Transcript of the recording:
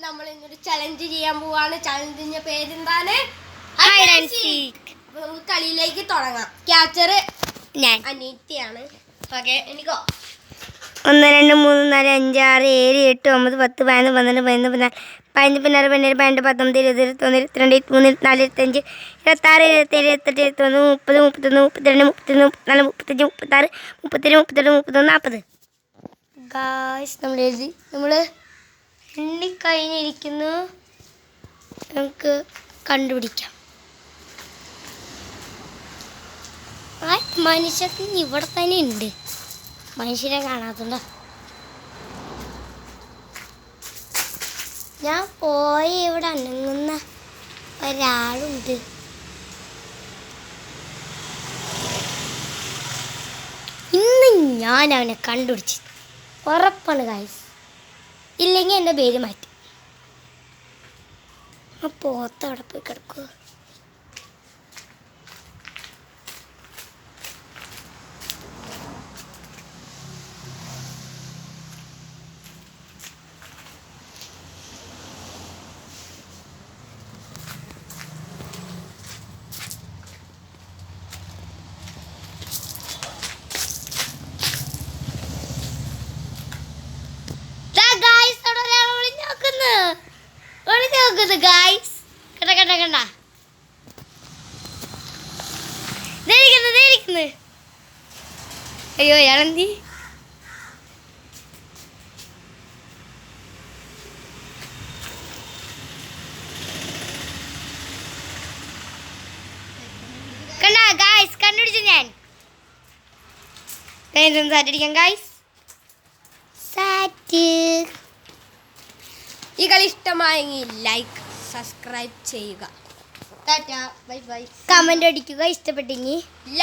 നമ്മൾ ഇന്നൊരു ചലഞ്ച് ചെയ്യാൻ പോവാണ്. ചലഞ്ചിന്റെ പേരെന്താണ്? Hide and seek. അപ്പൊ നമുക്ക് കളിയിലേക്ക് തുടങ്ങാം. ക്യാച്ചർ ഞാൻ. അനീറ്റയാണ്. ഓക്കെ, എനിക്കോ 1 2 3 4 5 6 7 8 9 10 11 12 13 14 15 16 17 18 19 20 21 22 23 24 25 26 27 28 29 30 31 32 33 34 35 36 37 38 39 40. ഗായ്സ് നമ്മൾ എണ്ണി കഴിഞ്ഞിരിക്കുന്നു. നമുക്ക് കണ്ടുപിടിക്കാം. ആ മനുഷ്യർക്ക് ഇവിടെ തന്നെ ഉണ്ട്. മനുഷ്യനെ കാണാത്തുണ്ടോ? ഞാൻ പോയി ഇവിടെ അനങ്ങുന്ന ഒരാളുണ്ട്. ഇന്ന് ഞാൻ അവനെ കണ്ടുപിടിച്ചു. ഉറപ്പാണ് ഗായ്സ്. ഇല്ലെങ്കിൽ എൻ്റെ പേര് മാറ്റി. ആ പോത്ത് അവിടെ പോയി കിടക്കുക. ഗായ്സ് കണ്ട കണ്ട കണ്ട അയ്യോ ഇയാളെന്തി കണ്ട ഗായ്സ് കണ്ടുപിടിച്ചു. ഞാൻ സാറ്റിരിക്കാം ഗായ്സ്. സാറ്റ്. ഈ കളി ഇഷ്ടമായെങ്കിൽ ലൈക്ക് സബ്സ്ക്രൈബ് ചെയ്യുക. Tata bye bye. കമന്റ് അടിക്കുക ഇഷ്ടപ്പെട്ടെങ്കിൽ.